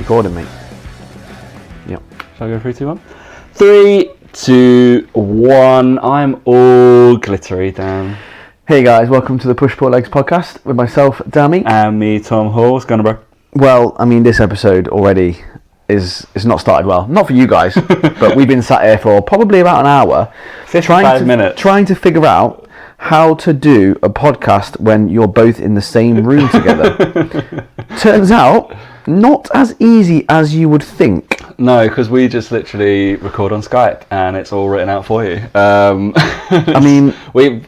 recording, mate. Yep. Shall I go 3, 2, 1? 3, 2, 1. I'm all glittery, Dan. Hey guys, welcome to the Push Pull Legs podcast with myself, Dammy. And me, Tom Hall. What's going on, bro? Well, I mean, this episode already is not started well. Not for you guys, but we've been sat here for probably about an hour 55 minutes. Trying to figure out how to do a podcast when you're both in the same room together. Turns out, not as easy as you would think. No, because we just literally record on Skype and it's all written out for you. I mean, we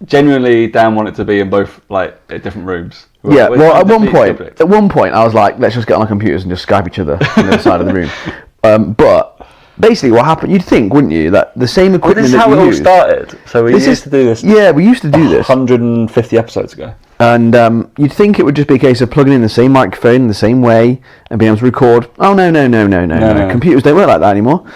genuinely, Dan wanted to be in both like different rooms. Yeah, well, at one point, I was like, let's just get on our computers and just Skype each other on the other side of the room. But basically, what happened? You'd think, wouldn't you, that the same equipment this is how it all started. So we used to do this. Yeah, we used to do this 150 episodes ago. And you'd think it would just be a case of plugging in the same microphone in the same way and being able to record. Oh no! Computers don't work like that anymore.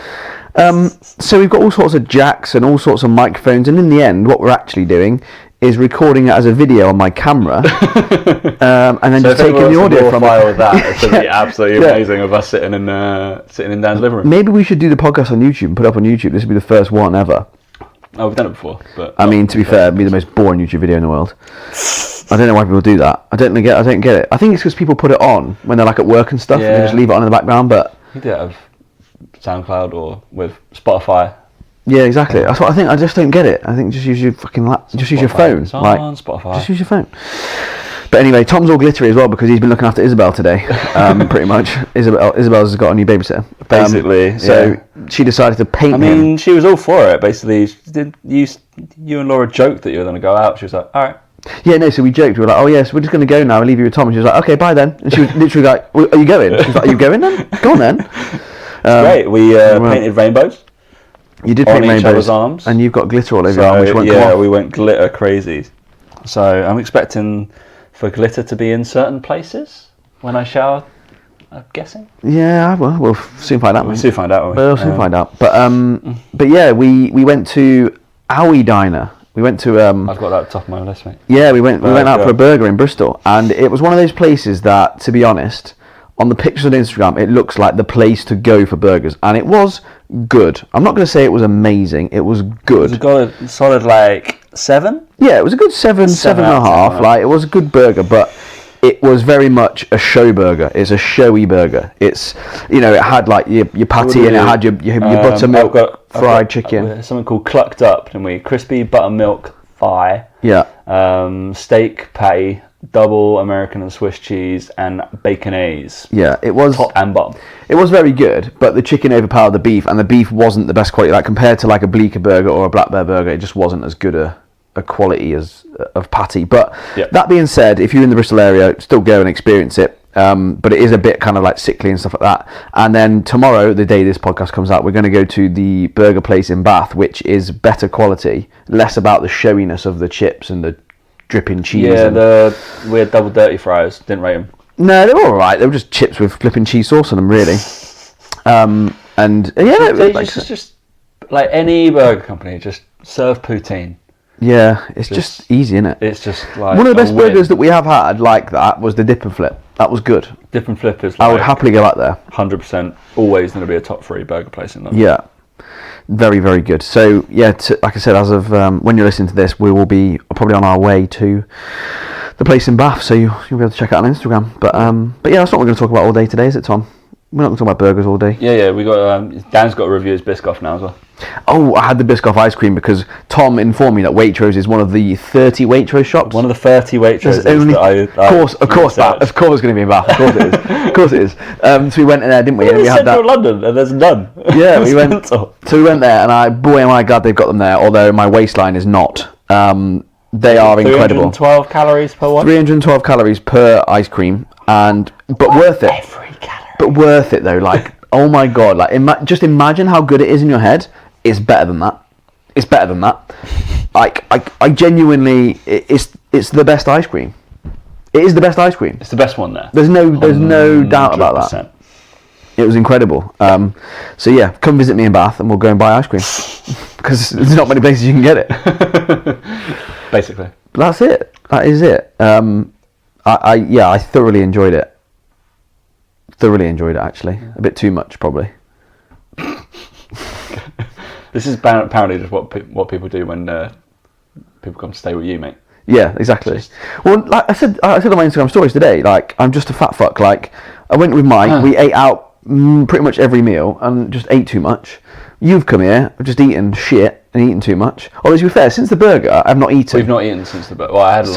So we've got all sorts of jacks and all sorts of microphones, and in the end, what we're actually doing is recording it as a video on my camera, and then just taking the audio from it. With that, it's going to be absolutely amazing of us sitting in Dan's living room. Maybe we should do the podcast on YouTube and put it up on YouTube. This would be the first one ever. Oh, we've done it before, but I mean, to be fair, it'd be the most boring YouTube video in the world. I don't know why people do that. I don't get it. I think it's because people put it on when they're like at work and stuff, and they just leave it on in the background. But you do it with SoundCloud or with Spotify. Yeah, exactly. That's what I think. I just don't get it. I think just use your fucking use your phone. It's on Spotify. Just use your phone. But anyway, Tom's all glittery as well because he's been looking after Isabel today. Pretty much. Isabel's got a new babysitter. Basically, so she decided to paint him. I mean, she was all for it. Basically, you and Laura joked that you were going to go out. She was like, all right. Yeah, no, so we joked. We were like, oh, yes, we're just going to go now. I'll leave you with Tom. And she was like, okay, bye then. And she was literally like, well, are you going? She was like, are you going then? Go on then. Great. We painted rainbows. You did paint rainbows. Each other's arms. And you've got glitter all over your arm, which won't come off. We went glitter crazy. So I'm expecting for glitter to be in certain places when I shower, I'm guessing. Yeah, well, we'll soon find out. We'll soon find out. We'll soon find out. But yeah, we went to Owie Diner. We went to. I've got that at the top of my list, mate. Yeah, we went out for a burger in Bristol, and it was one of those places that, to be honest, on the pictures on Instagram, it looks like the place to go for burgers, and it was good. I'm not going to say it was amazing. It was good. It was a solid like 7. Yeah, it was a good 7.5. Like, it was a good burger, but it was very much a show burger. It's a showy burger. It's, it had like your patty and it had your buttermilk fried chicken. Something called clucked up, and we crispy buttermilk thigh. Yeah. Steak patty, double American and Swiss cheese, and baconaise. Yeah, it was top and bottom. It was very good, but the chicken overpowered the beef, and the beef wasn't the best quality. Like compared to like a Bleecker burger or a Black Bear burger, it just wasn't as good a quality of patty. But that being said, if you're in the Bristol area, still go and experience it. But it is a bit kind of like sickly and stuff like that. And then tomorrow, the day this podcast comes out, we're going to go to the burger place in Bath, which is better quality, less about the showiness of the chips and the dripping cheese. Yeah, the weird double dirty fries, didn't rate them. No, they were all right. They were just chips with flipping cheese sauce on them, really. And yeah, they just like any burger company, just serve poutine. Yeah, it's just easy, isn't it? It's just like one of the best burgers that we have had like that was the Dip and Flip. That was good. Dip and Flip is. I would happily go out there. 100%, always going to be a top 3 burger place in London. Yeah, very, very good. So yeah, like I said, as of when you're listening to this, we will be probably on our way to the place in Bath, so you'll be able to check it out on Instagram. But yeah, that's what we're going to talk about all day today, is it, Tom? We're not going to talk about burgers all day. Yeah, we got Dan's got to review his Biscoff now as well. Oh, I had the Biscoff ice cream because Tom informed me that Waitrose is one of the 30 Waitrose shops. One of the 30 Waitroses. Of course, it's going to be in Bath. Of course it is. Of course it is. So we went in there, didn't we? And we had Central London, and there's none. Yeah, we went. So we went there, and boy, am I glad they've got them there. Although my waistline is not. They are incredible. 312 calories per one. 312 calories per ice cream, but worth it. Every calorie. But worth it though. Like, oh my god! Like, just imagine how good it is in your head. It's better than that. It's better than that. Like, I genuinely, it's the best ice cream. It is the best ice cream. It's the best one there. There's no doubt about that. It was incredible. So yeah, come visit me in Bath and we'll go and buy ice cream because there's not many places you can get it. Basically. But that's it. That is it. I thoroughly enjoyed it. Thoroughly enjoyed it, actually. A bit too much, probably. This is apparently just what people do when people come to stay with you, mate. Yeah, exactly. Well, like I said on my Instagram stories today, like, I'm just a fat fuck. Like, I went with Mike, we ate out pretty much every meal and just ate too much. You've come here, I've just eaten shit and eaten too much. Although, to be fair, since the burger, I've not eaten. We've not eaten since the burger. Well, I had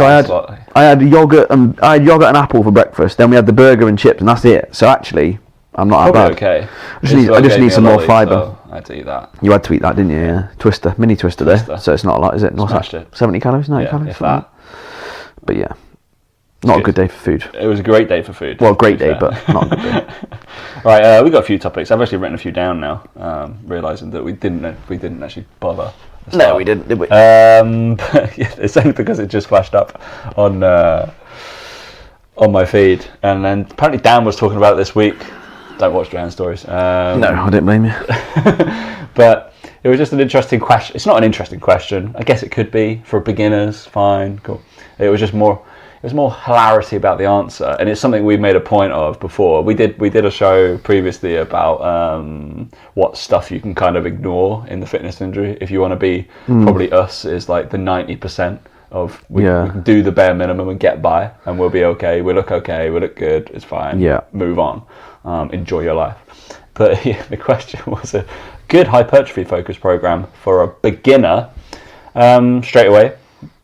I had yogurt and apple for breakfast. Then we had the burger and chips, and that's it. So actually, I'm not that bad. Okay. I just need some more fibre. So I had to eat that. You had to eat that, didn't you? Yeah. Twister, mini Twister there. So it's not a lot, is it? Smashed it. 70 calories, 90 calories. If that. But yeah, not a good day for food. It was a great day for food. Well, great day, but not a good day. Right, we've got a few topics. I've actually written a few down now, realising that we didn't actually bother. No, we didn't, did we? But yeah, it's only because it just flashed up on my feed, and then apparently Dan was talking about it this week. Don't watch Dan stories. No, I don't blame you. But it was just an interesting question. It's not an interesting question. I guess it could be for beginners. Fine, cool. It was just more. It was more hilarity about the answer, and it's something we've made a point of before. We did a show previously about what stuff you can kind of ignore in the fitness industry. If you want to be, probably us is like the 90% of we can do the bare minimum and get by, and we'll be okay. We look good. It's fine. Yeah. Move on. Enjoy your life. But yeah, the question was a good hypertrophy focused program for a beginner. Straight away,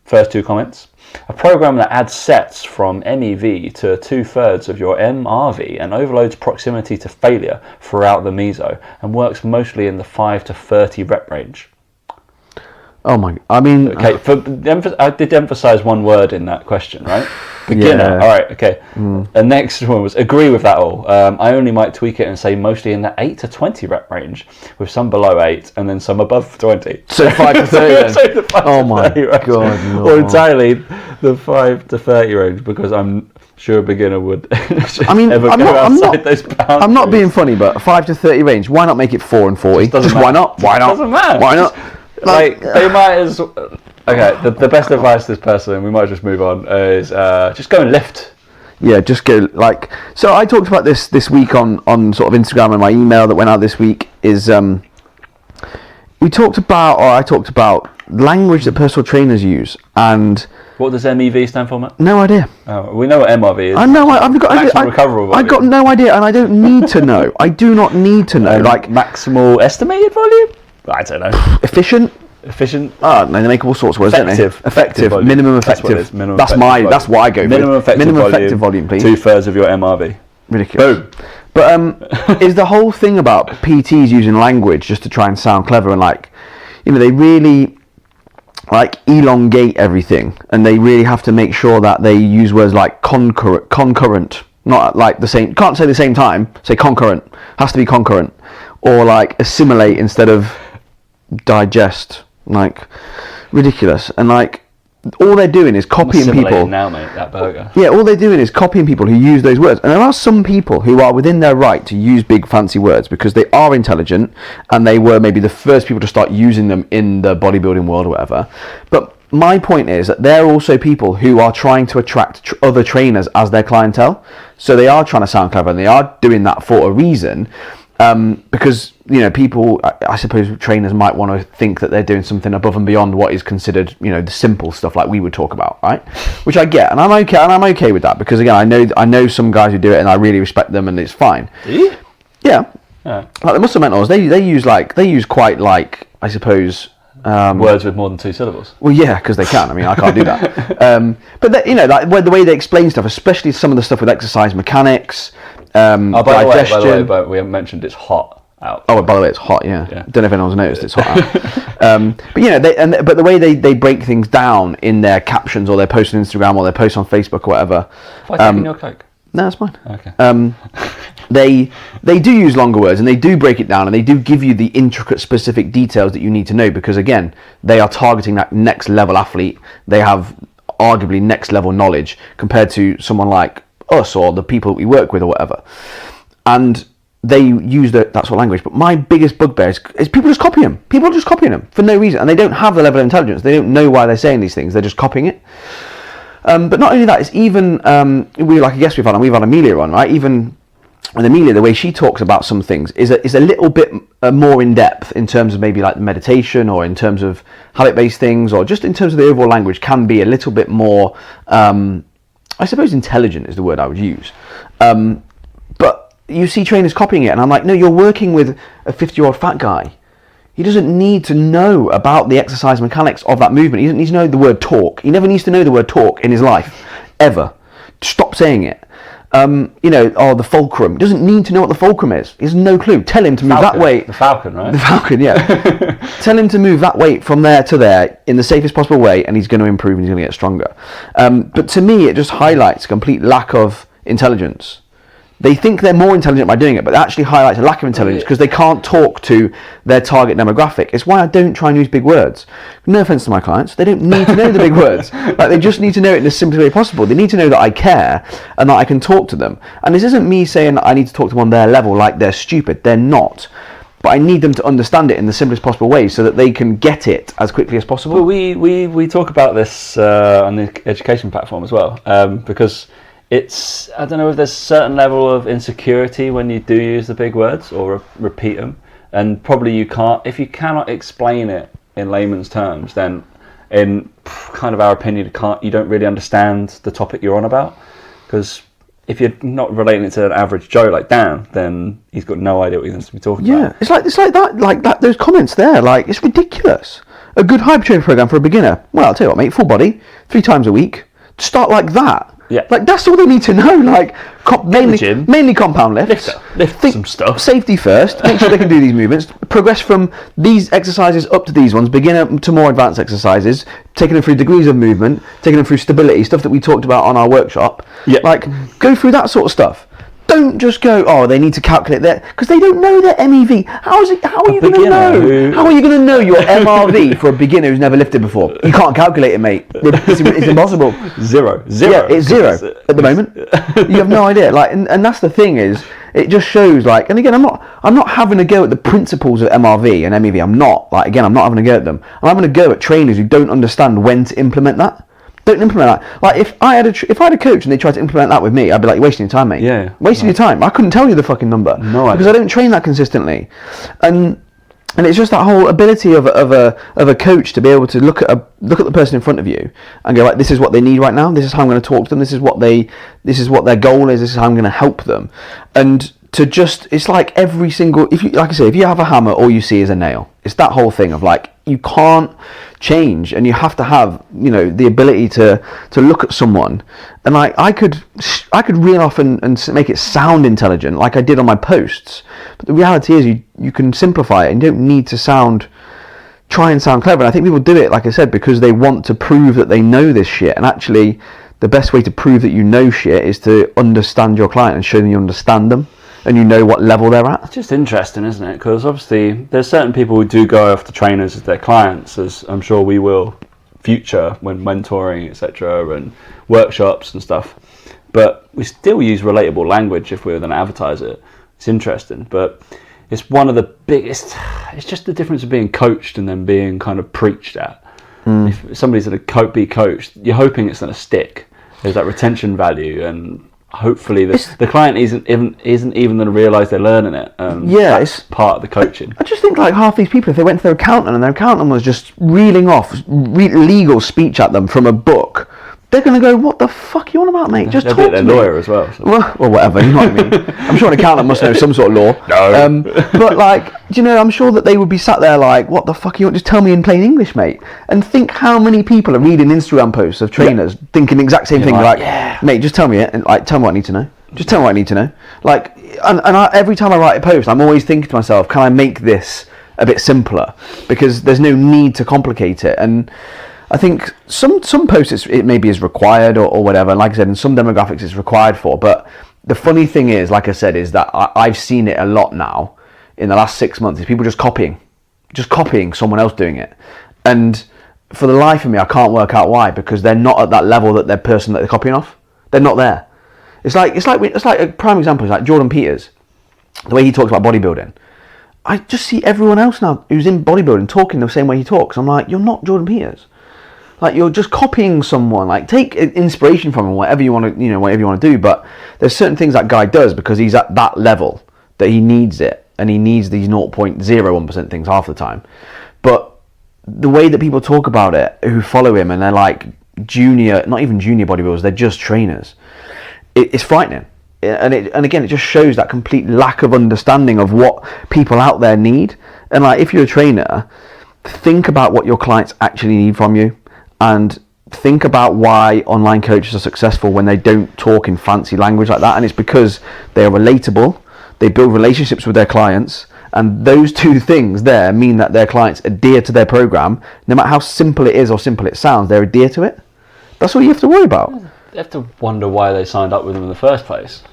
first two comments. A program that adds sets from MEV to 2/3 of your MRV and overloads proximity to failure throughout the meso and works mostly in the 5 to 30 rep range. Oh my! I mean, okay. I did emphasize one word in that question, right? Beginner. Yeah. All right. Okay. The next one was agree with that all. I only might tweak it and say mostly in the 8 to 20 rep range, with some below 8 and then some above 20. So 5 to 30. So the 5 oh to my 30 range. God! No. Or entirely the 5 to 30 range, because I'm sure a beginner would. I mean, I'm not. Those boundaries. I'm not being funny, but 5 to 30 range. Why not make it 4 and 40? Just why not? Why not? Doesn't matter. Why not? Like they might as. Okay, the best advice to this person, we might just move on, is just go and lift. Yeah, just go like. So I talked about this week on sort of Instagram, and my email that went out this week is I talked about language that personal trainers use, and what does MEV stand for, Matt? No idea. Oh, we know what MRV is. I know. I've got no idea, and I don't need to know. I do not need to know. Like maximal estimated volume. I don't know. Efficient. No, they make all sorts of words, don't they? Effective. Minimum effective. That's what I go with. Minimum effective volume, please. 2/3 of your MRV. Ridiculous. Boom. But is the whole thing about PTs using language just to try and sound clever, and like, they really like elongate everything, and they really have to make sure that they use words like concurrent, not like the same. Can't say the same time. Say concurrent. Has to be concurrent, or like assimilate instead of digest. Like, ridiculous. And like, all they're doing is copying people now, mate, that burger. Yeah, all they're doing is copying people who use those words. And there are some people who are within their right to use big fancy words because they are intelligent and they were maybe the first people to start using them in the bodybuilding world or whatever. But my point is that they're also people who are trying to attract other trainers as their clientele. So they are trying to sound clever, and they are doing that for a reason. Because people, I suppose trainers might want to think that they're doing something above and beyond what is considered, the simple stuff like we would talk about, right? Which I get, and I'm okay with that, because again, I know some guys who do it, and I really respect them, and it's fine. Do you? Yeah. Like the muscle mentors, they use quite like, I suppose, words with more than 2 syllables. Well, yeah, because they can. I mean, I can't do that. But the way they explain stuff, especially some of the stuff with exercise mechanics. By the way, we haven't mentioned it's hot out. Oh, by the way, it's hot. Yeah. Don't know if anyone's noticed it's hot out. But but the way they break things down in their captions, or their posts on Instagram, or their posts on Facebook, or whatever. Have I taken your Coke? No, that's fine. Okay. They do use longer words, and they do break it down, and they do give you the intricate, specific details that you need to know, because again, they are targeting that next level athlete. They have arguably next level knowledge compared to someone like us or the people that we work with or whatever, and they use that sort of language. But my biggest bugbear is people just copying them. People are just copying them for no reason, and they don't have the level of intelligence. They don't know why they're saying these things. They're just copying it. But not only that, it's even I guess we've had Amelia on, right? Even with Amelia, the way she talks about some things is a little bit more in depth in terms of maybe like meditation, or in terms of habit-based things, or just in terms of the overall language, can be a little bit more, I suppose intelligent is the word I would use. But you see trainers copying it, and I'm like, no, you're working with a 50-year-old fat guy. He doesn't need to know about the exercise mechanics of that movement. He doesn't need to know the word torque. He never needs to know the word torque in his life, ever. Stop saying it. The fulcrum. He doesn't need to know what the fulcrum is. He has no clue. Tell him to move that weight. The Falcon, right? The Falcon, yeah. Tell him to move that weight from there to there in the safest possible way, and he's going to improve and he's going to get stronger. But to me, it just highlights a complete lack of intelligence. They think they're more intelligent by doing it, but it actually highlights a lack of intelligence because they can't talk to their target demographic. It's why I don't try and use big words. No offense to my clients, they don't need to know the big words. Like, they just need to know it in the simplest way possible. They need to know that I care and that I can talk to them. And this isn't me saying that I need to talk to them on their level like they're stupid. They're not. But I need them to understand it in the simplest possible way so that they can get it as quickly as possible. Well, we talk about this on the education platform as well, because it's, I don't know if there's a certain level of insecurity when you do use the big words or repeat them, and probably you can't, if you cannot explain it in layman's terms, then in kind of our opinion, you don't really understand the topic you're on about, because if you're not relating it to an average Joe like Dan, then he's got no idea what he's supposed to be talking about. Yeah, it's like that. Those comments there, like, it's ridiculous. A good hypertrophy program for a beginner. Well, I'll tell you what, mate. Full body, 3 times a week. Start like that. Yeah, like that's all they need to know. Like mainly compound lifts. Lift some stuff. Safety first. Make sure they can do these movements. Progress from these exercises up to these ones. Beginner to more advanced exercises. Taking them through degrees of movement. Taking them through stability. Stuff that we talked about on our workshop. Yeah. Like, go through that sort of stuff. Don't just go, oh, they need to calculate that, because they don't know their MEV. How are you going to know? How are you going to know your MRV for a beginner who's never lifted before? You can't calculate it, mate. It's impossible. Zero. Yeah, it's zero at the moment. You have no idea. Like, and that's the thing, is it just shows, like, and again, I'm not having a go at the principles of MRV and MEV. I'm not having a go at them. I'm having a go at trainers who don't understand when to implement that. Don't implement that. Like, if I had a coach and they tried to implement that with me, I'd be like, you're wasting your time, mate. Yeah. Wasting your time. I couldn't tell you the fucking number. No, because I don't train that consistently. And it's just that whole ability of a coach to be able to look at the person in front of you and go, like, this is what they need right now. This is how I'm going to talk to them. This is what their goal is. This is how I'm going to help them. And to just, it's like every single, if you have a hammer, all you see is a nail. It's that whole thing of, like, you can't change, and you have to have, the ability to look at someone, and like I could reel off and make it sound intelligent like I did on my posts, but the reality is you can simplify it and you don't need to try and sound clever. And I think people do it, like I said, because they want to prove that they know this shit, and actually the best way to prove that you know shit is to understand your client and show them you understand them and you know what level they're at. It's just interesting, isn't it? Because obviously there's certain people who do go after trainers as their clients, as I'm sure we will future when mentoring, etc., and workshops and stuff. But we still use relatable language if we were going to advertise it. It's interesting, but it's one of the biggest. It's just the difference of being coached and then being kind of preached at. If somebody's going to be coached, you're hoping it's going to stick. There's that retention value, and hopefully the client isn't even going to realise they're learning it. That's part of the coaching. I just think, like, half these people, if they went to their accountant and their accountant was just reeling off legal speech at them from a book, they're going to go, what the fuck are you on about, mate? Just talk to me. They're lawyer as well. So. Well, whatever, you know what I mean? I'm sure an accountant must know some sort of law. No. But, like, I'm sure that they would be sat there like, what the fuck, you want? Just tell me in plain English, mate. And think how many people are reading Instagram posts of trainers thinking the exact same thing, like, mate, just tell me it, and, like, tell me what I need to know. Just tell me what I need to know. Like, and every time I write a post, I'm always thinking to myself, can I make this a bit simpler? Because there's no need to complicate it. And I think some posts it maybe is required or whatever. And like I said, in some demographics it's required for. But the funny thing is, like I said, is that I've seen it a lot now in the last 6 months. Is people just copying someone else doing it. And for the life of me, I can't work out why, because they're not at that level that they're person that they're copying off. They're not there. It's like a prime example is like Jordan Peters, the way he talks about bodybuilding. I just see everyone else now who's in bodybuilding talking the same way he talks. I'm like, you're not Jordan Peters. Like, you're just copying someone. Like, take inspiration from him, whatever you want to do. But there's certain things that guy does because he's at that level that he needs it, and he needs these 0.01% things half the time. But the way that people talk about it, who follow him, and they're like not even junior bodybuilders, they're just trainers. It's frightening. And again, it just shows that complete lack of understanding of what people out there need. And like, if you're a trainer, think about what your clients actually need from you, and think about why online coaches are successful when they don't talk in fancy language like that. And it's because they are relatable, they build relationships with their clients, and those two things there mean that their clients adhere to their program. No matter how simple it is or simple it sounds, they adhere to it. That's all you have to worry about. You have to wonder why they signed up with them in the first place.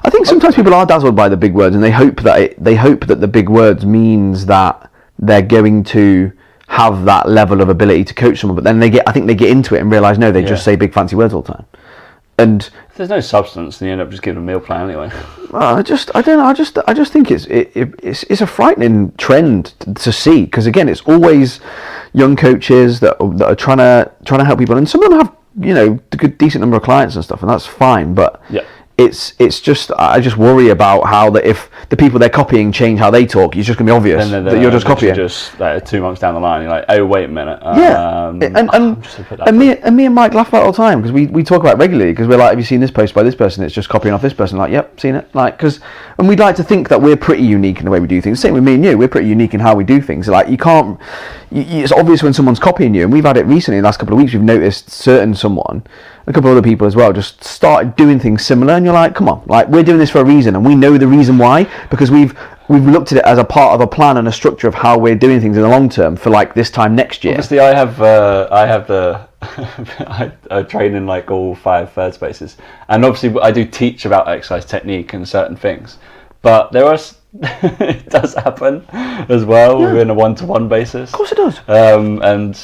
I think sometimes people are dazzled by the big words, and they hope that the big words means that they're going to have that level of ability to coach someone. But then I think they get into it and realise, no, they just say big fancy words all the time. And if there's no substance, then you end up just giving a meal plan anyway. I don't know. I just think it's a frightening trend to see, because again, it's always young coaches that are trying to help people, and some of them have a good decent number of clients and stuff, and that's fine. But it's just, I just worry about how that if the people they're copying change how they talk, it's just going to be obvious that you're just copying. Just 2 months down the line, you're like, oh wait a minute. And me and Mike laugh about it all the time, because we talk about it regularly, because we're like, have you seen this post by this person? It's just copying off this person. Like, yep, seen it. Like, and we'd like to think that we're pretty unique in the way we do things. Same with me and you, we're pretty unique in how we do things. Like, it's obvious when someone's copying you, and we've had it recently in the last couple of weeks. We've noticed someone, a couple of other people as well, just started doing things similar, and you're like, come on, like, we're doing this for a reason, and we know the reason why, because we've looked at it as a part of a plan and a structure of how we're doing things in the long term for like this time next year. Obviously, I train in like all 5 third spaces, and obviously I do teach about exercise technique and certain things, but it does happen as well within a one-to-one basis. Of course it does. And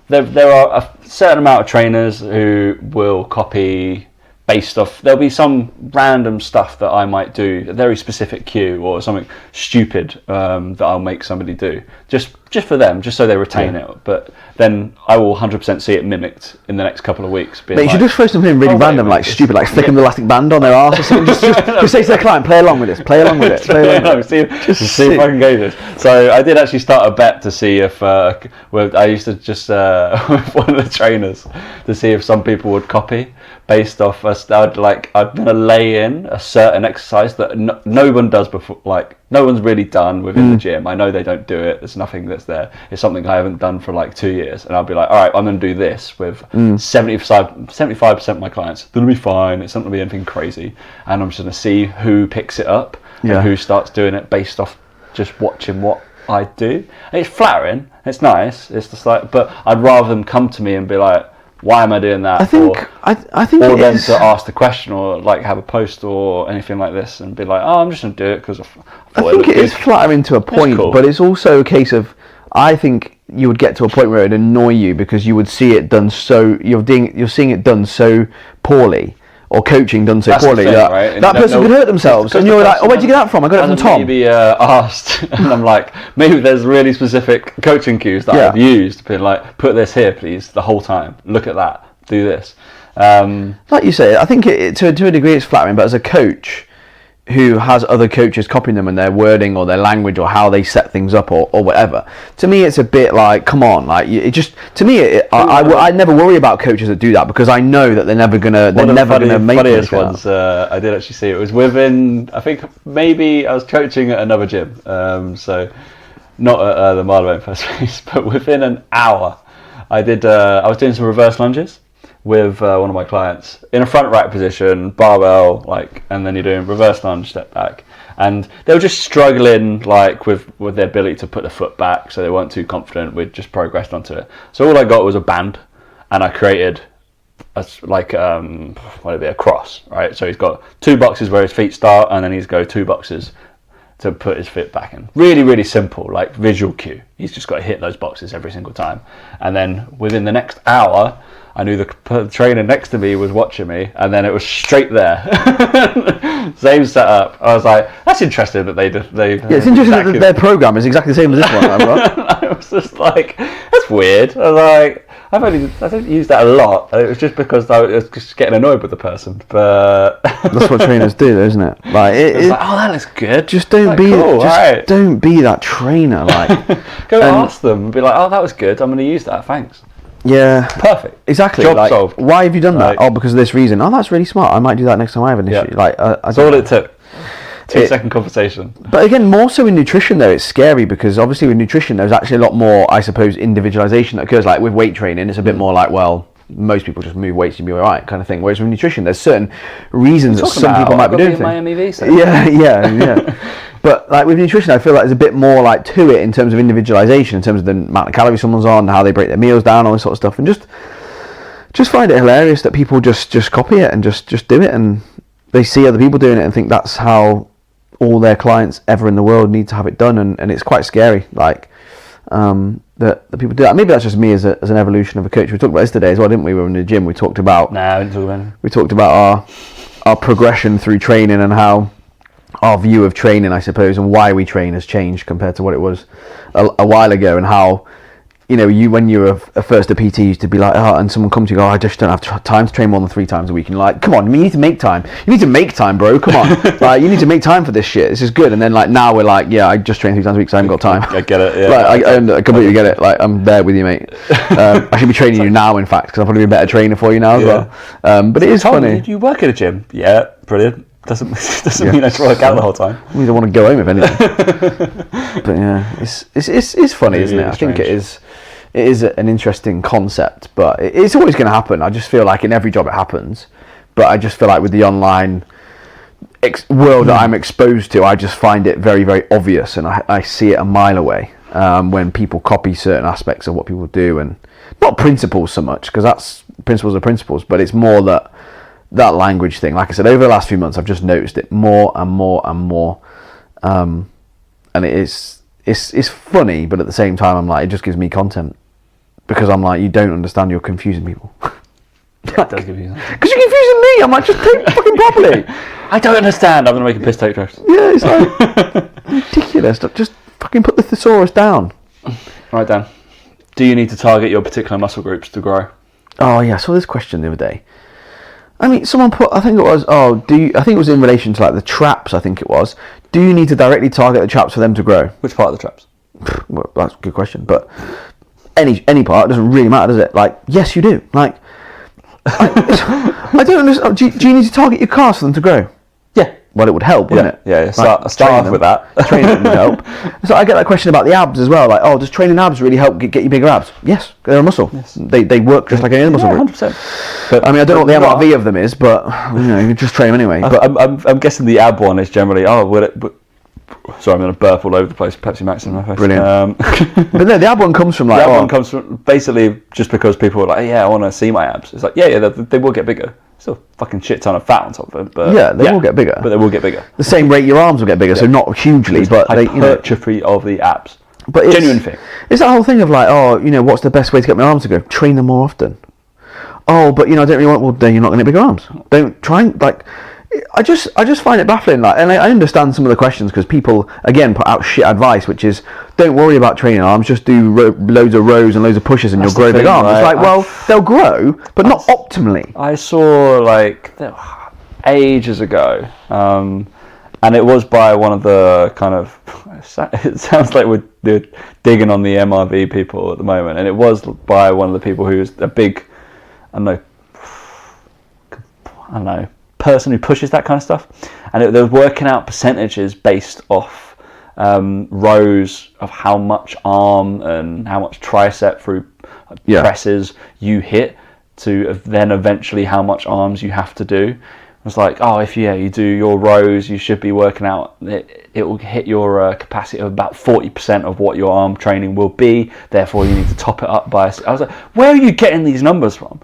there are a certain amount of trainers who will copy based off, there'll be some random stuff that I might do, a very specific cue or something stupid that I'll make somebody do, just for them, just so they retain it. But then I will 100% see it mimicked in the next couple of weeks. But you should just throw something really random, like stupid, like flicking the elastic band on their arse or something. Just say to their client, play along with this, play along with it. See if I can go this. So I did actually start a bet to see if, I used to just, with one of the trainers, to see if some people would copy based off I'm going to lay in a certain exercise that no one does before, like no one's really done within the gym. I know they don't do it. There's nothing that's there. It's something I haven't done for like 2 years, and I'll be like, all right, I'm going to do this with 75% of my clients. It'll be fine. It's not going to be anything crazy, and I'm just going to see who picks it up and who starts doing it based off just watching what I do. And it's flattering. It's nice. It's just like, but I'd rather them come to me and be like, why am I doing that? I think or them to ask the question, or like have a post or anything like this, and be like, oh, I'm just going to do it because I think it is flattering to a point, cool. But it's also a case of, I think you would get to a point where it would annoy you because you would see it done you're seeing it done so poorly, or coaching done so poorly that person could hurt themselves, and you're like, oh, where'd you get that from? I got it from Tom. Maybe asked, and I'm like, maybe there's really specific coaching cues that I've used, been like, put this here, please, the whole time. Look at that. Do this. Like you say, I think to a degree it's flattering, but as a coach who has other coaches copying them and their wording or their language or how they set things up or whatever, to me it's a bit like, come on, like, it just, to me I never worry about coaches that do that, because I know that they're never gonna make funniest ones I did actually see, it was within, I think maybe I was coaching at another gym, so not at the Marlow first place, but within an hour I was doing some reverse lunges with one of my clients in a front rack position, barbell, like, and then you're doing reverse lunge, step back, and they were just struggling like with their ability to put the foot back, so they weren't too confident. We'd just progressed onto it. So all I got was a band, and I created a cross, right? So he's got 2 boxes where his feet start, and then he's got 2 boxes to put his foot back in. Really, really simple, like visual cue. He's just got to hit those boxes every single time. And then within the next hour, I knew the trainer next to me was watching me, and then it was straight there. Same setup. I was like, that's interesting that they yeah, it's interesting that their program is exactly the same as this one. Right? I was just like, that's weird. I was like, I don't use that a lot. And it was just because I was just getting annoyed with the person. But that's what trainers do, though, isn't it? Like, it's like, oh, that looks good. Just don't be don't be that trainer. Like, go ask them and be like, oh, that was good. I'm going to use that. Thanks. Yeah. Perfect. Exactly. Job like, solved. Why have you done that? Like, oh, because of this reason. Oh, that's really smart. I might do that next time I have an issue. Like, that's all it took. 2-second conversation. But again, more so in nutrition, though, it's scary because obviously with nutrition, there's actually a lot more, I suppose, individualization that occurs. Like with weight training, it's a bit more like, well, most people just move weights and be all right, kind of thing. Whereas with nutrition, there's certain reasons that some people might be doing things. Yeah. But like with nutrition, I feel like there's a bit more like to it in terms of individualization, in terms of the amount of calories someone's on, how they break their meals down, all this sort of stuff, and just find it hilarious that people just copy it and just do it, and they see other people doing it and think that's how all their clients ever in the world need to have it done, and it's quite scary. Like that people do that. Maybe that's just me as an evolution of a coach. We talked about this today as well, didn't we? We were in the gym. We talked about we didn't talk about it. We talked about our progression through training and how our view of training, I suppose, and why we train has changed compared to what it was a while ago, and how, you know, when you were first a PT, you used to be like, oh, and someone comes to you, I just don't have time to train more than 3 times a week. And you're like, come on, you need to make time. You need to make time, bro. Come on. Like, you need to make time for this shit. This is good. And then, like, now we're like, yeah, I just train 3 times a week because I haven't got time. I get it, yeah. Like, I completely get it. Like, I'm there with you, mate. I should be training you now, in fact, because I'll probably be a better trainer for you now as well. But it is funny. Did you work at a gym? Yeah, brilliant. Doesn't mean I should work out the whole time. We don't want to go home, if anything. But yeah, it's funny, isn't it? I think it is an interesting concept, but it's always going to happen. I just feel like in every job it happens, but I just feel like with the online world that I'm exposed to, I just find it very, very obvious, and I see it a mile away when people copy certain aspects of what people do, and not principles so much, because that's principles are principles, but it's more that language thing. Like I said, over the last few months, I've just noticed it more and more and more, and it's funny, but at the same time, I'm like, it just gives me content, because I'm like, you don't understand, you're confusing people. Yeah, it does give you because you're confusing me. I'm like, just take it fucking properly. I don't understand. I'm gonna make a piss take roast. Yeah, it's like ridiculous. Just fucking put the thesaurus down. Right, Dan. Do you need to target your particular muscle groups to grow? Oh yeah, I saw this question the other day. I mean, someone put, I think it was, I think it was in relation to like the traps, I think it was. Do you need to directly target the traps for them to grow? Which part of the traps? Well, that's a good question, but any part, doesn't really matter, does it? Like, yes, you do. Like, I don't understand. Do you need to target your calves for them to grow? Yeah. Well, it would help, wouldn't it? Yeah. Start off with that. Training would help. So I get that question about the abs as well. Like, does training abs really help get you bigger abs? Yes, they're a muscle. Yes. They work just like any other muscle group. 100%. But, I mean, I don't know what the MRV of them is, but you know, you just train them anyway. But I'm guessing the ab one is generally, sorry, I'm going to burp all over the place. Pepsi Max in my face. Brilliant. But no, the ab one comes from like... The ab one comes from basically just because people are like, yeah, I want to see my abs. It's like, yeah, they will get bigger. Still a fucking shit ton of fat on top of it. But yeah, they will get bigger. But they will get bigger. The same rate your arms will get bigger, so not hugely, but they, hypertrophy of the abs. But it's, genuine thing. It's that whole thing of like, what's the best way to get my arms to grow? Train them more often. Oh, but I don't really want. Well, then you're not going to get bigger arms. Don't try and like. I just find it baffling, like, and I understand some of the questions because people again put out shit advice, which is don't worry about training arms, just do loads of rows and loads of pushes and you'll grow big arms. Right? It's like, well, they'll grow, but not optimally. I saw like ages ago, and it was by one of the kind of. It sounds like we're digging on the MRV people at the moment, and it was by one of the people who was a big, I don't know. Person who pushes that kind of stuff, and they're working out percentages based off rows of how much arm and how much tricep through presses you hit to then eventually how much arms you have to do. It's like, if you do your rows, you should be working out it will hit your capacity of about 40% of what your arm training will be, therefore you need to top it up by I was like, where are you getting these numbers from?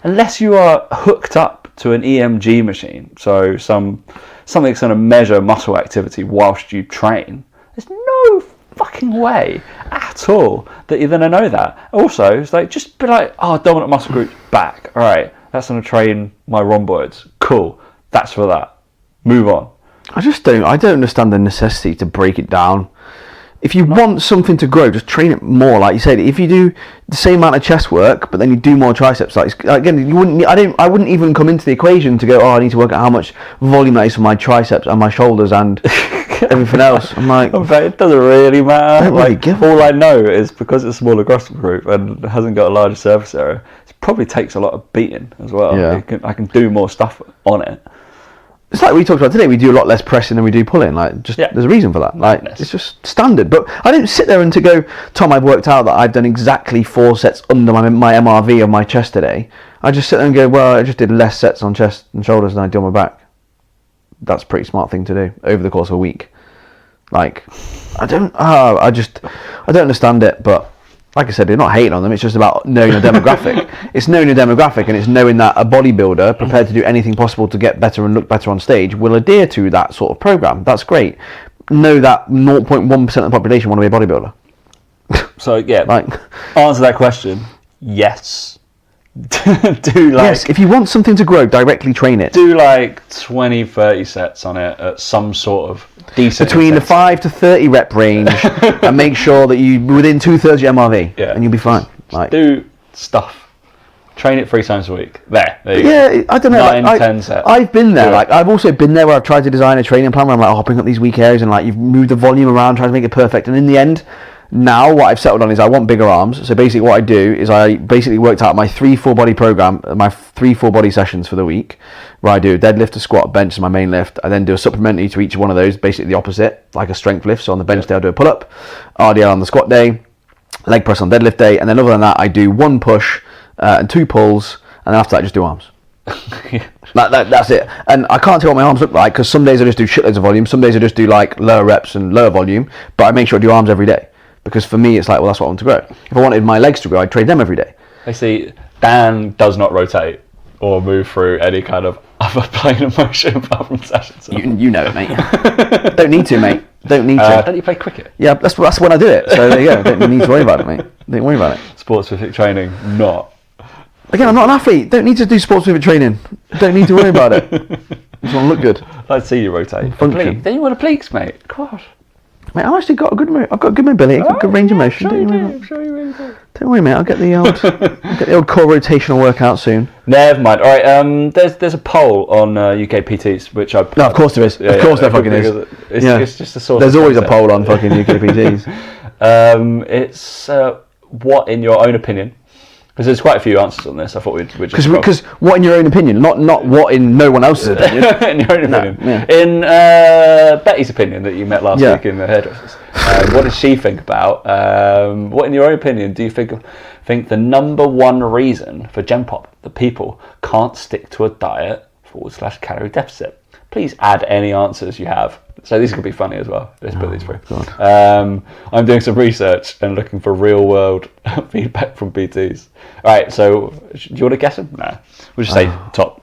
Unless you are hooked up to an EMG machine, so something that's going to measure muscle activity whilst you train, there's no fucking way at all that you're going to know that. Also, it's like, just be like, oh, dominant muscle group back. All right, that's going to train my rhomboids. Cool. That's for that. Move on. I don't understand the necessity to break it down. If you want something to grow, just train it more. Like you said, if you do the same amount of chest work, but then you do more triceps, like again, you wouldn't. I wouldn't even come into the equation to go, oh, I need to work out how much volume that is for my triceps and my shoulders and everything else. I'm like, it doesn't really matter. Don't really give all I know is because it's a smaller muscle group and hasn't got a larger surface area, it probably takes a lot of beating as well. Yeah. I can do more stuff on it. It's like we talked about today. We do a lot less pressing than we do pulling. Like, there's a reason for that. Like, it's just standard. But I don't sit there and to go, Tom, I've worked out that I've done exactly 4 sets under my MRV of my chest today. I just sit there and go, well, I just did less sets on chest and shoulders than I did on my back. That's a pretty smart thing to do over the course of a week. Like, I don't understand it. But like I said, they're not hating on them. It's just about knowing your demographic. It's knowing your demographic, and it's knowing that a bodybuilder prepared to do anything possible to get better and look better on stage will adhere to that sort of program. That's great. Know that 0.1% of the population want to be a bodybuilder. So yeah, like, answer that question. Yes. Yes, if you want something to grow, directly train it. Do like 20, 30 sets on it at some sort of decent between the 5 to 30 rep range, and make sure that you within 2/3 your MRV, and you'll be fine. Like, do stuff. Train it 3 times a week. There you go. I don't know. 10 sets. I've been there. Like, I've also been there where I've tried to design a training plan where I'm like, oh, bring up these weak areas, and like you've moved the volume around, trying to make it perfect, and in the end, now what I've settled on is I want bigger arms. So basically what I do is I basically worked out my 3 full body program, my 3 full body sessions for the week, where I do a deadlift, a squat, bench as my main lift. I then do a supplementary to each one of those, basically the opposite, like a strength lift. So on the bench day I'll do a pull-up, RDL on the squat day, leg press on deadlift day, and then other than that I do 1 push and 2 pulls, and then after that I just do arms. That's it. And I can't tell what my arms look like, because some days I just do shitloads of volume, some days I just do like lower reps and lower volume, but I make sure I do arms every day. Because for me, it's like, well, that's what I want to grow. If I wanted my legs to grow, I'd train them every day. I see. Dan does not rotate or move through any kind of other plane of motion apart from sessions. You know it, mate. Don't need to, mate. Don't need to. Don't you play cricket? Yeah, that's when I do it. So there you go. Don't need to worry about it, mate. Don't worry about it. Sports-specific training, not. Again, I'm not an athlete. Don't need to do sports-specific training. Don't need to worry about it. Just want to look good. I'd see you rotate. Function. Then you want a pleats, mate. God. Mate, I've actually got I've got good mobility, I've got good range of motion. Don't worry, mate. I'll get the old core rotational workout soon. Never mind. All right. There's a poll on UK PTs, which I. No, of course there is. Of course there fucking is. It's just a source. There's always a poll on fucking UK PTs. It's what, in your own opinion? Because there's quite a few answers on this. I thought we'd just because what in your own opinion, not what in no one else's opinion. In your own opinion. Yeah. In Betty's opinion that you met last week in the hairdressers. What does she think about? What in your own opinion do you think the number one reason for Gen Pop that people can't stick to a diet / calorie deficit? Please add any answers you have. So these could be funny as well. Let's put these through. I'm doing some research and looking for real world feedback from PTs. All right, so do you want to guess them? No. We'll just say top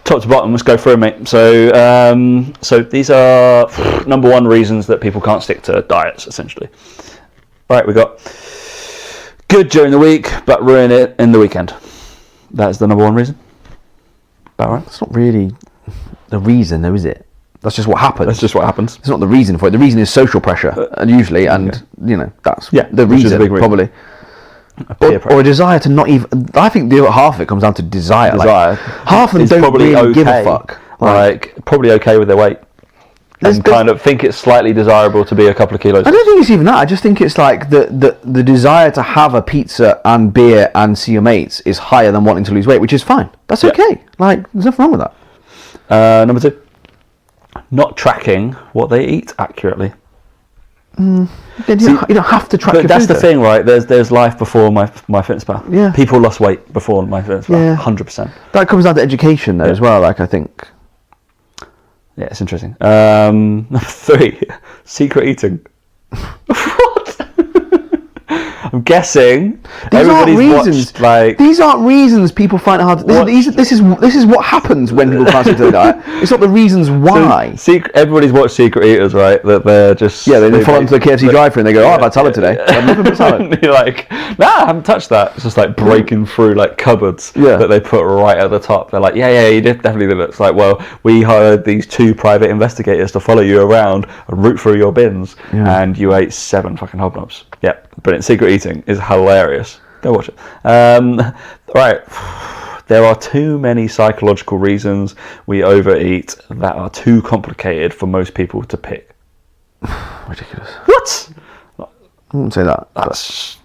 to bottom. Let's go through, mate. So these are number one reasons that people can't stick to diets, essentially. All right, we got good during the week, but ruin it in the weekend. That is the number one reason. About right? It's not really the reason, though, is it? That's just what happens. That's just what happens. It's not the reason for it. The reason is social pressure, and usually, you know, that's the reason, big probably. Or a desire to not even. I think the other half of it comes down to desire. Like, half of them don't really give a fuck. Like, probably okay with their weight. And kind of think it's slightly desirable to be a couple of kilos. I don't think it's even that. I just think it's like the desire to have a pizza and beer and see your mates is higher than wanting to lose weight, which is fine. That's okay. Like, there's nothing wrong with that. Number 2. Not tracking what they eat accurately. You don't have to track. But that's the thing, right? There's life before MyFitnessPal. Yeah. People lost weight before MyFitnessPal. Yeah. 100%. That comes down to education, though, as well. Like, I think. Yeah, it's interesting. Number 3, secret eating. What? I'm guessing These aren't everybody's reasons. watched, like... These aren't reasons people find it hard. This is what happens when people can't stick to their diet. It's not the reasons why. Everybody's watched Secret Eaters, right? That they're just... Yeah, they follow them to the KFC drive-thru and they go, "Oh, I've had salad today. I've never had salad." And you're like, "Nah, I haven't touched that." It's just like breaking through like cupboards that they put right at the top. They're like, "Yeah, you definitely did it." It's like, well, we hired these 2 private investigators to follow you around and root through your bins, and you ate 7 fucking hobnobs. Yep, brilliant. Secret eating is hilarious. Go watch it. Right. There are too many psychological reasons we overeat that are too complicated for most people to pick. Ridiculous. What? I wouldn't say that. That's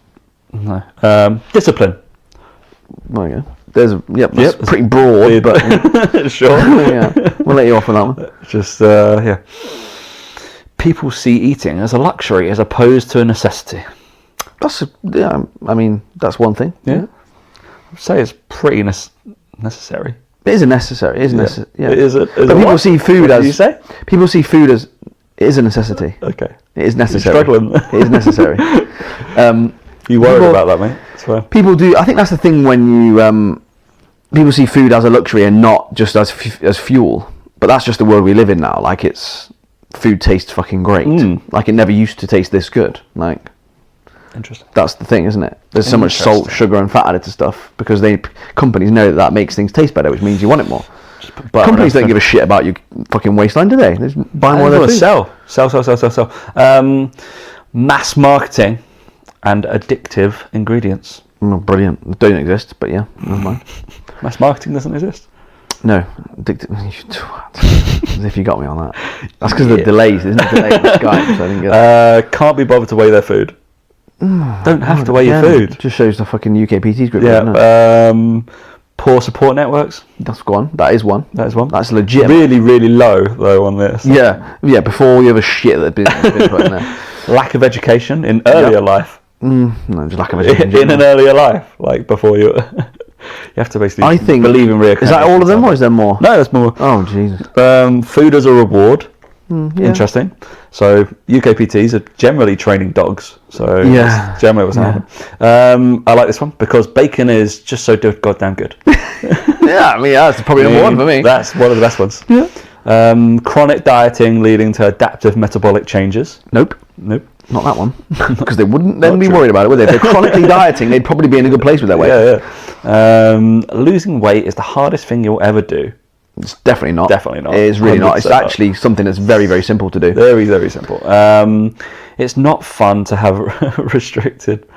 no. Discipline. There you go. That's pretty broad, but sure. Yeah, we'll let you off on that one. Just people see eating as a luxury as opposed to a necessity. I mean, that's one thing. Yeah. I'd say it's pretty necessary. It is a necessary. It is necessary. Yeah. It is but people see food as. What did you say? People see food as it is a necessity. Okay. It is necessary. You're struggling. It is necessary. You worried about that, mate? That's fine. People do. I think that's the thing when you people see food as a luxury and not just as fuel. But that's just the world we live in now. Like food tastes fucking great. Like it never used to taste this good. Like. Interesting. That's the thing, isn't it? There's so much salt, sugar, and fat added to stuff because companies know that makes things taste better, which means you want it more. But companies don't give a shit about your fucking waistline, do they? They just buy more of their food. Sell. Mass marketing and addictive ingredients. Brilliant. They don't exist, but yeah, never mind. Mass marketing doesn't exist. No, as if you got me on that. That's because of the delays, isn't it? Delay on Skype, so I didn't get that. Can't be bothered to weigh their food. Don't have to weigh your food. Just shows the fucking UKPT's group. Yeah. Poor support networks. That's one. That is one. That's legit. Really, really low though on this. Yeah. Before all the other shit that has been put in there. Lack of education in earlier life. No, just lack of education. In an earlier life, like before you. You have to basically believe in reincarnation. Is that all of them, or is there more? No, there's more. Oh Jesus. Food as a reward. Yeah. Interesting. So UKPTs are generally training dogs. So that's generally what's happening. I like this one because bacon is just so goddamn good. Yeah, I mean that's probably number one for me. That's one of the best ones. Yeah. Chronic dieting leading to adaptive metabolic changes. Nope. Not that one. Because they wouldn't then be worried about it, would they? If they're chronically dieting, they'd probably be in a good place with their weight. Yeah. Losing weight is the hardest thing you'll ever do. It's definitely not. Definitely not. It is really not. It's actually something that's very, very simple to do. Very, very simple. It's not fun to have restricted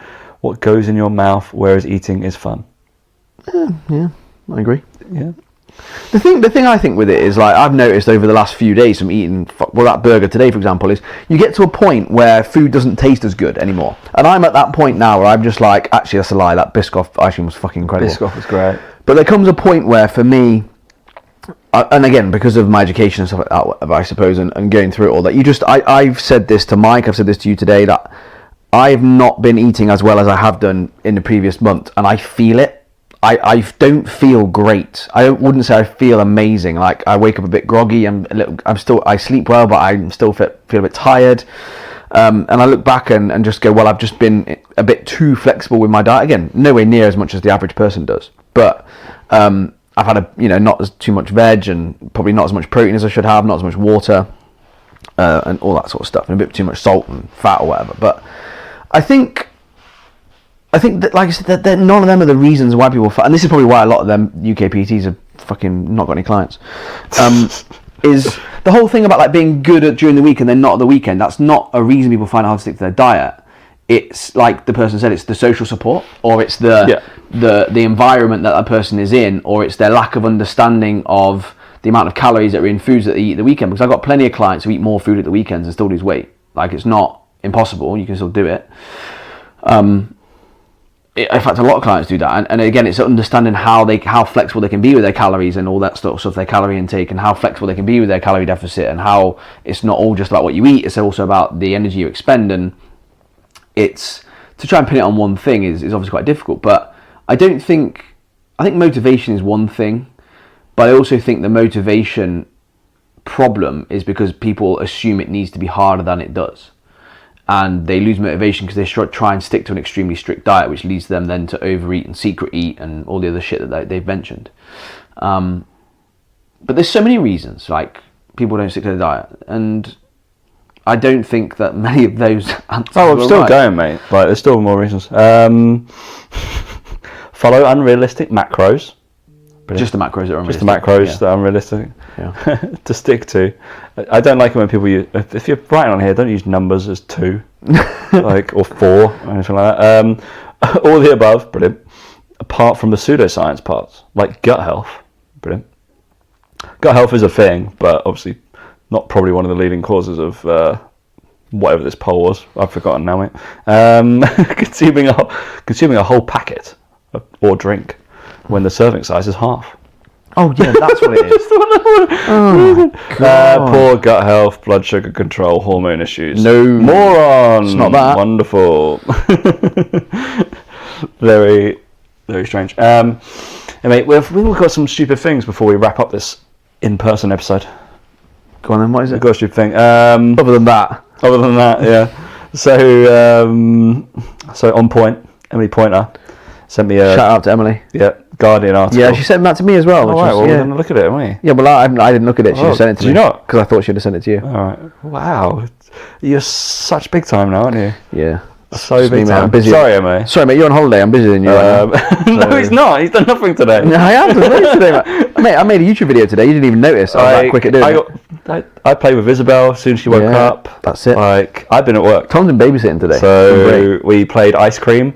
what goes in your mouth, whereas eating is fun. Yeah, I agree. Yeah. The thing I think with it is, like, I've noticed over the last few days from eating, that burger today, for example, is you get to a point where food doesn't taste as good anymore. And I'm at that point now where I'm just like, actually, that's a lie. That Biscoff ice cream was fucking incredible. Biscoff was great. But there comes a point where, for me, and again, because of my education and stuff like that, whatever, I suppose, and going through it all, that I've said this to Mike, I've said this to you today, that I've not been eating as well as I have done in the previous month, and I feel it. I don't feel great. I wouldn't say I feel amazing. Like, I wake up a bit groggy. I sleep well, but I still feel a bit tired. And I look back and just go, well, I've just been a bit too flexible with my diet. Again, nowhere near as much as the average person does, but I've had not too much veg and probably not as much protein as I should have, not as much water, and all that sort of stuff, and a bit too much salt and fat or whatever. But I think that, like I said, that none of them are the reasons why people and this is probably why a lot of them UKPTs have fucking not got any clients. Is the whole thing about like being good during the week and then not at the weekend. That's not a reason people find it hard to stick to their diet. It's like the person said, it's the social support, or it's the environment that person is in, or it's their lack of understanding of the amount of calories that are in foods that they eat at the weekend. Because I've got plenty of clients who eat more food at the weekends and still lose weight. Like, it's not impossible, you can still do it. In fact, a lot of clients do that, and again, it's understanding how flexible they can be with their calories and all that stuff, their calorie intake, and how flexible they can be with their calorie deficit, and how it's not all just about what you eat; it's also about the energy you expend. And it's to try and pin it on one thing is obviously quite difficult. But I think motivation is one thing, but I also think the motivation problem is because people assume it needs to be harder than it does. and they lose motivation because they try and stick to an extremely strict diet, which leads them then to overeat and secret eat and all the other shit that they've mentioned. But there's so many reasons, like, people don't stick to the diet, and I don't think that many of those answers I'm still going, mate. Like, there's still more reasons. Follow unrealistic macros. Just the macros that are unrealistic. Just the macros that are unrealistic to stick to. I don't like it when people use, if you're writing on here, don't use numbers as 2, like, or 4, or anything like that. All the above, brilliant. Apart from the pseudoscience parts, like gut health, brilliant. Gut health is a thing, but obviously not probably one of the leading causes of whatever this poll was. I've forgotten now, mate. Consuming a whole packet or drink when the serving size is half. Oh yeah, that's what it is. Poor gut health, blood sugar control, hormone issues. No, moron. It's not that. Wonderful. Very, very strange. Mate, we've got some stupid things before we wrap up this in-person episode. Go on then. What is it? We've got a stupid thing. Other than that, yeah. So on point, Emily Pointer sent me a shout out to Emily. Yeah, Guardian article. Yeah, she sent that to me as well. All right, well, we're going to look at it, aren't we? Yeah, well, I didn't look at it. She just sent it to me. Did you not? Because I thought she'd have sent it to you. All right. Wow, you're such big time now, aren't you? Yeah. So big time. I'm busy. Sorry, Emily. Sorry, mate. You're on holiday. I'm busier than you. No, he's not. He's done nothing today. No, I am doing loads today, mate. I made a YouTube video today. You didn't even notice. I was that quick at doing it. I played with Isabel as soon as she woke up. That's it. Like, I've been at work. Tom's been babysitting today. So we played ice cream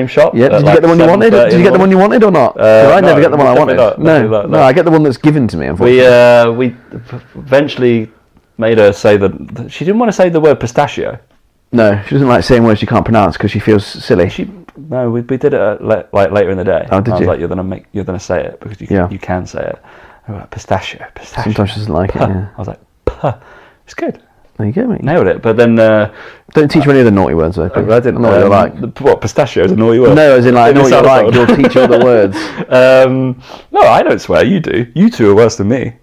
shop. Yeah. Did you get the one you wanted? Did you get the one you wanted or not? I never get the one I wanted. No, I get the one that's given to me. Unfortunately, we eventually made her say that she didn't want to say the word pistachio. No, she doesn't like saying words she can't pronounce because she feels silly. We did it like later in the day. Oh, did you? I was like, you're gonna say it because you can say it. I was like, pistachio. Sometimes she doesn't like it. Yeah. I was like, puh. It's good. There you go, mate. Nailed it. But then don't teach her any of the naughty words though. I didn't know what you're like. What, pistachio is a naughty word? No, as in like I know what you're like. You'll teach her the words. No, I don't swear. You do. You two are worse than me.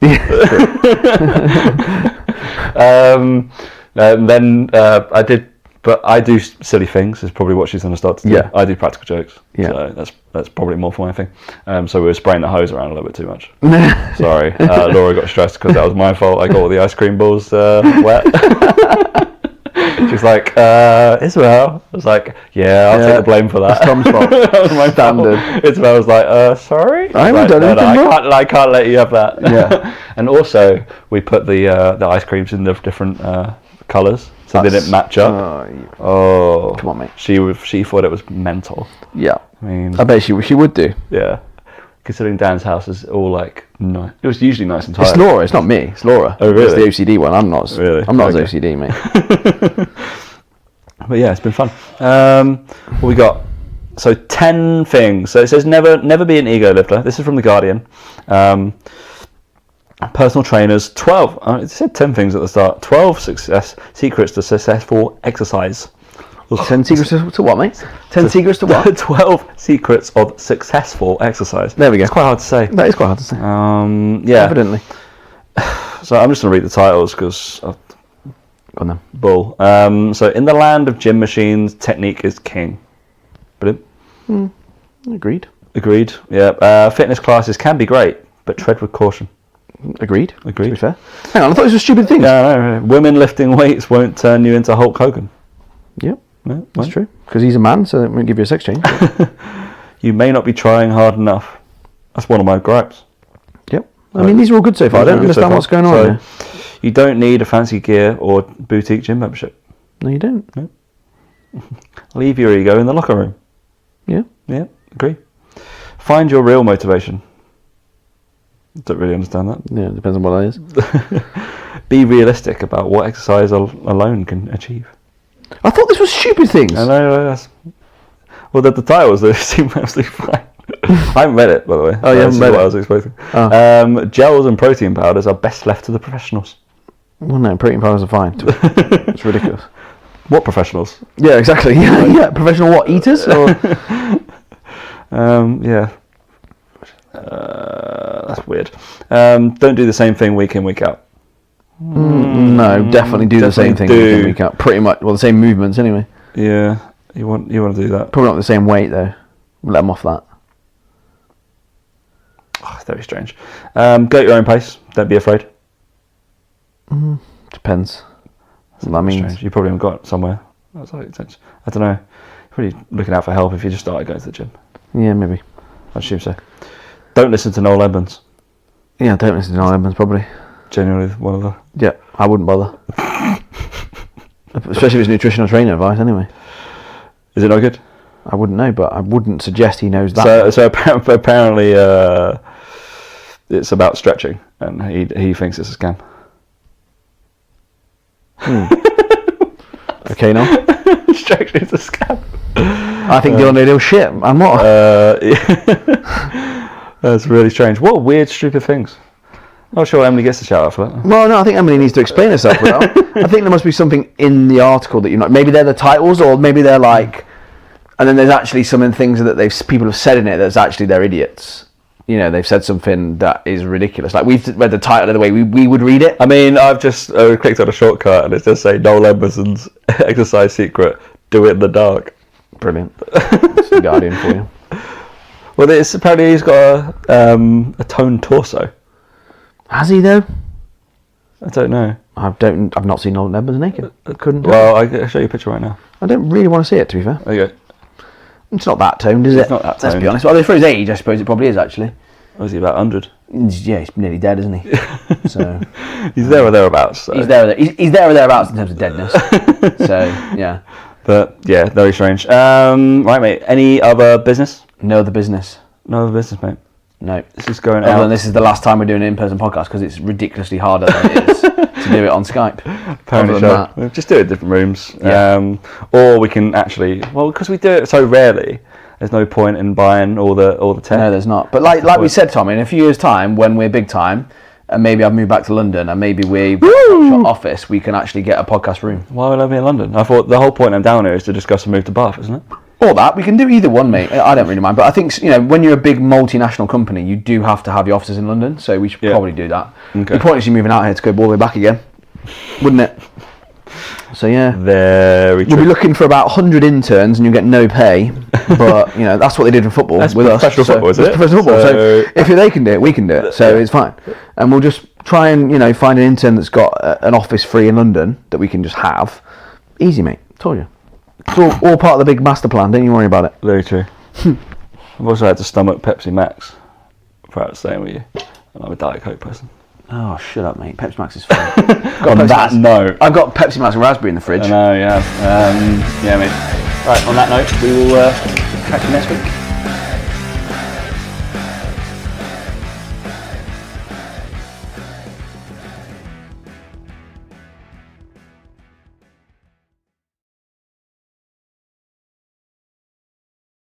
Then I did. But I do silly things is probably what she's going to start to do. Yeah. I do practical jokes. Yeah. So that's probably more for my thing. So we were spraying the hose around a little bit too much. Sorry. Laura got stressed because that was my fault. I got all the ice cream balls wet. She's like, Isabel. I was like, yeah, I'll take the blame for that. It's Tom's fault. That was my standard. fault. Isabel was like, sorry. I haven't done anything wrong. I can't let you have that. Yeah. And also, we put the ice creams in the different colours. So they didn't match up. Oh, come on, mate. She thought it was mental. Yeah, I mean, I bet she would do. Yeah, considering Dan's house is all like nice. It was usually nice and tidy. It's Laura. It's not me. It's Laura. Oh, really? It's the OCD one. I'm not. Really? I'm not as OCD, mate. But yeah, it's been fun. What we got? So 10 things. So it says never be an ego lifter. This is from the Guardian. Personal trainers, 12. It said 10 things at the start. 12 secrets to successful exercise. 10 secrets to what, mate? 10 secrets to what? 12 secrets of successful exercise. There we go. It's quite hard to say. That is quite hard to say. Yeah. Evidently. So I'm just going to read the titles because Go on then. bull. So in the land of gym machines, technique is king. Brilliant. Agreed. Agreed. Yeah. Fitness classes can be great, but tread with caution. Agreed. To be fair. Hang on, I thought this was stupid things. No. Women lifting weights won't turn you into Hulk Hogan. Yep. No, that's true. Because he's a man, so it won't give you a sex change. You may not be trying hard enough. That's one of my gripes. Yep. I mean, these are all good so far. I don't understand what's going on here. You don't need a fancy gear or boutique gym membership. No, you don't. No. Leave your ego in the locker room. Yeah. Yeah, agree. Find your real motivation. Don't really understand that. Yeah, it depends on what that is. Be realistic about what exercise alone can achieve. I thought this was stupid things. I know. Well, the titles, they seem absolutely fine. I haven't read it, by the way. Oh, you haven't read it? I was expecting. Oh. Gels and protein powders are best left to the professionals. Well, no, protein powders are fine. It's ridiculous. What professionals? Yeah, exactly. Yeah. Professional what? Eaters? Or? Yeah. That's weird. Don't do the same thing week in, week out. No, definitely do the same thing week in, week out. Pretty much, well, the same movements anyway. Yeah, you want to do that. Probably not the same weight though. Let them off that. Oh, it's very strange. Go at your own pace. Don't be afraid. Depends. That's what that means. Strange. You probably haven't got it somewhere. I don't know. You're probably looking out for help if you just started going to the gym. Yeah, maybe. I assume so. Don't listen to Noel Edmonds. Yeah, don't listen to Noel Edmonds probably. Genuinely one of the... Yeah, I wouldn't bother. Especially if it's nutritional training advice anyway. Is it not good? I wouldn't know, but I wouldn't suggest he knows that. So apparently it's about stretching, and he thinks it's a scam. Okay, no. Stretching is a scam. I think Dylan did shit. I'm not. That's really strange. What weird, stupid things. Not sure Emily gets a shout out for that. Well, no, I think Emily needs to explain herself. I think there must be something in the article that you know. Maybe they're the titles, or maybe they're like, and then there's actually some things that people have said in it that's actually they're idiots. You know, they've said something that is ridiculous. Like we've read the title of the way we would read it. I mean, I've just clicked on a shortcut and it just say Noel Edmondson's exercise secret: do it in the dark. Brilliant. It's the Guardian for you. Well, it's apparently he's got a toned torso. Has he though? I don't know. I've not seen Noel Edmonds naked. Couldn't. Well, I'll show you a picture right now. I don't really want to see it. To be fair. There you go. It's not that toned, is it? It's not that toned. Let's be honest. Well, for his age, I suppose it probably is actually. Was he about 100? Yeah, he's nearly dead, isn't he? So he's there or thereabouts. So. He's there or thereabouts in terms of deadness. So yeah. But yeah, very strange. Right, mate. Any other business? No other business. No other business, mate. No. This is going out. And this is the last time we're doing an in-person podcast because it's ridiculously harder than it is to do it on Skype. Apparently so. We'll just do it in different rooms. Yeah. Or we can actually, because we do it so rarely, there's no point in buying all the tech. No, there's not. But like we said, Tom, in a few years' time, when we're big time, and maybe I've moved back to London, and maybe we've got an office, we can actually get a podcast room. Why would I be in London? I thought the whole point I'm down here is to discuss a move to Bath, isn't it? Or that. We can do either one, mate. I don't really mind. But I think, when you're a big multinational company, you do have to have your offices in London, so we should probably do that. Okay. The point is you're moving out here to go all the way back again, wouldn't it? So yeah, very true. We'll be looking for about 100 interns, and you'll get no pay. But that's what they did in football with us. Professional football, is it? Professional football. So if they can do it, we can do it. So it's fine. And we'll just try and find an intern that's got an office free in London that we can just have. Easy, mate. Told you. It's all part of the big master plan. Don't you worry about it. Very true. I've also had to stomach Pepsi Max throughout staying with you, and I'm a Diet Coke person. Oh, shut up, mate. Pepsi Max is fine. On that note, I've got Pepsi Max and raspberry in the fridge. I know, yeah. Yeah, mate. Right, on that note, we will catch you next week.